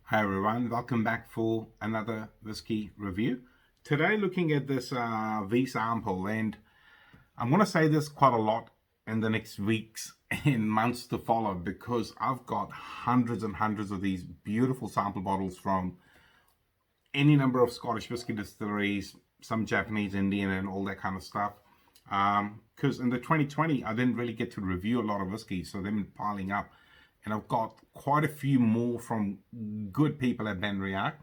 Hi everyone, welcome back for another whiskey review. Today looking at this V sample, and I'm going to say this quite a lot in the next weeks and months to follow because I've got hundreds and hundreds of these beautiful sample bottles from any number of Scottish whiskey distilleries, some Japanese, Indian and all that kind of stuff. Because in the 2020 I didn't really get to review a lot of whiskey, so they've been piling up. And I've got quite a few more from good people at BenRiach.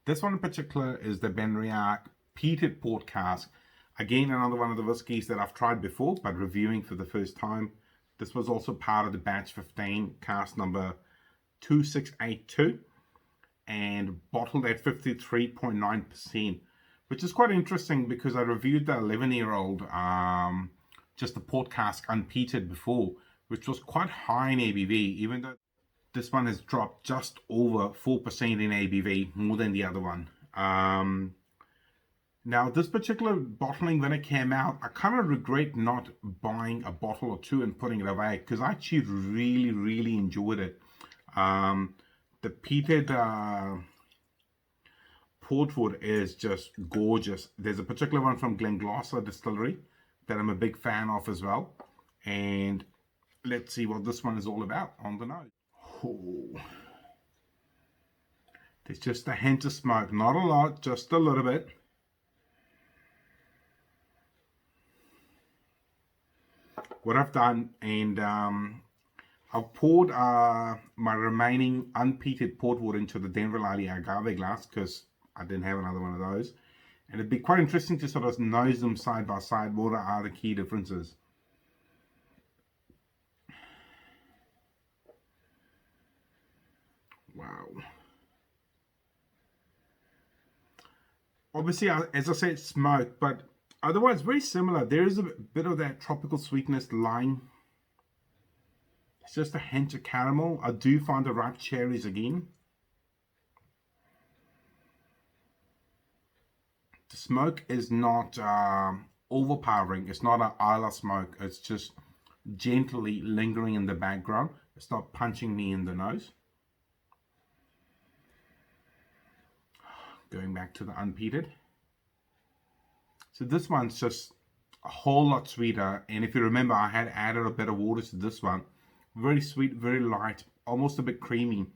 This one in particular is the BenRiach Peated Port Cask. Again, another one of the whiskies that I've tried before, but reviewing for the first time. This was also part of the batch 15, cask number 2682, and bottled at 53.9%, which is quite interesting because I reviewed the 11-year-old, just the port cask Unpeated before, which was quite high in ABV, even though this one has dropped just over 4% in ABV, more than the other one. Now, this particular bottling, when it came out, I kind of regret not buying a bottle or two and putting it away, because I actually really enjoyed it. The peated portwood is just gorgeous. There's a particular one from Glenglassaugh Distillery that I'm a big fan of as well. And let's see what this one is all about on the nose. Oh. There's just a hint of smoke, not a lot, just a little bit. What I've done, and I've poured my remaining unpeated portwood into the BenRiach agave glass because I didn't have another one of those. And it'd be quite interesting to sort of nose them side by side. What are the key differences? Wow. Obviously, as I said, smoke, but otherwise very similar. There is a bit of that tropical sweetness, lime. It's just a hint of caramel. I do find the ripe cherries again. The smoke is not overpowering. It's not an Isla smoke. It's just gently lingering in the background. It's not punching me in the nose. Going back to the unpeated. So this one's just a whole lot sweeter. And if you remember, I had added a bit of water to this one. Very sweet, very light, almost a bit creamy.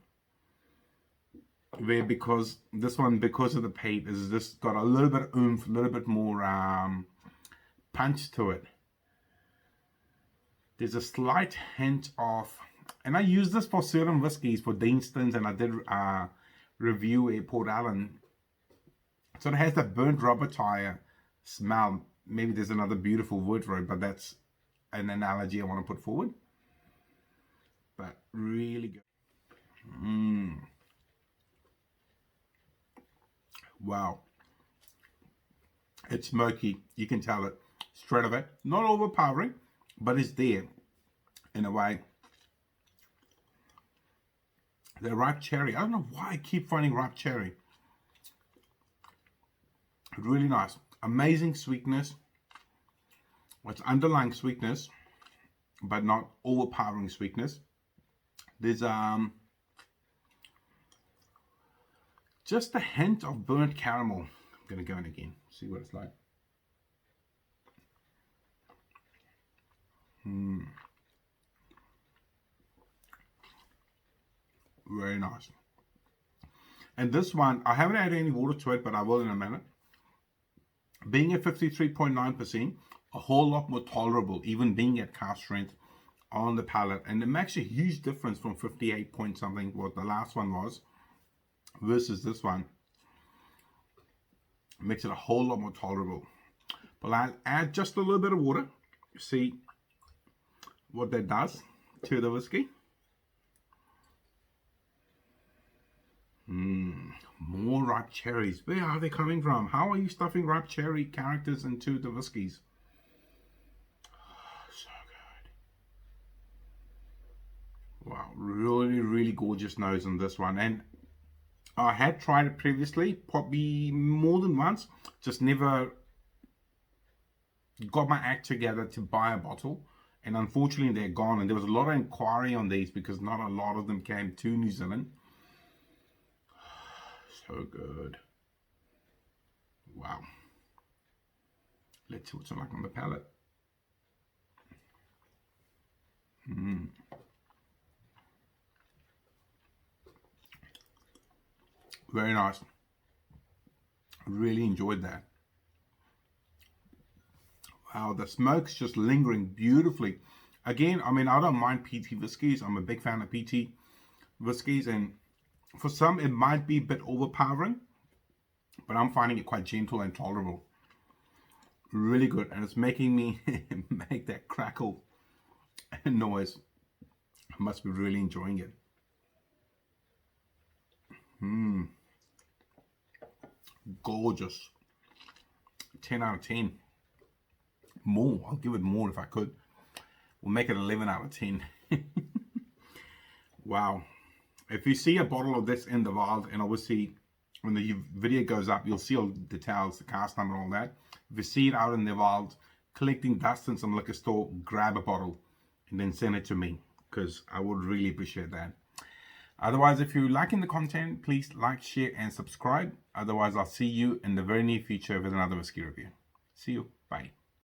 Where because this one, because of the peat, is just got a little bit of oomph, a little bit more punch to it. There's a slight hint of, and I use this for certain whiskies, for Deanston's, and I did review a Port Allen. So it has that burnt rubber tire smell. Maybe there's another beautiful word for it, but that's an analogy I want to put forward. But really good. Wow. It's smoky. You can tell it straight away. Not overpowering, but it's there in a way. The ripe cherry. I don't know why I keep finding ripe cherry. Really nice. Amazing sweetness. It's underlying sweetness, but not overpowering sweetness. There's just a hint of burnt caramel. I'm going to go in again, see what it's like. Very nice. And this one, I haven't added any water to it, but I will in a minute. Being at 53.9%, a whole lot more tolerable, even being at cask strength on the palate. And it makes a huge difference from 58 point something, what the last one was, versus this one. It makes it a whole lot more tolerable. But I'll add just a little bit of water. See what that does to the whiskey. More ripe cherries. Where are they coming from? How are you stuffing ripe cherry characters into the whiskies? Oh, so good. Wow, really gorgeous nose on this one. And I had tried it previously, probably more than once, just never got my act together to buy a bottle. And unfortunately they're gone, and there was a lot of inquiry on these because not a lot of them came to New Zealand. So good. Wow. Let's see what's like on the palate. Very nice. Really enjoyed that. Wow, the smoke's just lingering beautifully. Again, I mean, I don't mind peated whiskies. I'm a big fan of peated whiskies, and for some it might be a bit overpowering, but I'm finding it quite gentle and tolerable. Really good, and it's making me make that crackle noise. I must be really enjoying it. Gorgeous. 10 out of 10. More. I'll give it more if I could. We'll make it 11 out of 10. Wow. If you see a bottle of this in the wild, and obviously when the video goes up, you'll see all the details, the cask number, all that. If you see it out in the wild, collecting dust in some liquor store, grab a bottle and then send it to me, because I would really appreciate that. Otherwise, if you're liking the content, please like, share, and subscribe. Otherwise, I'll see you in the very near future with another whiskey review. See you. Bye.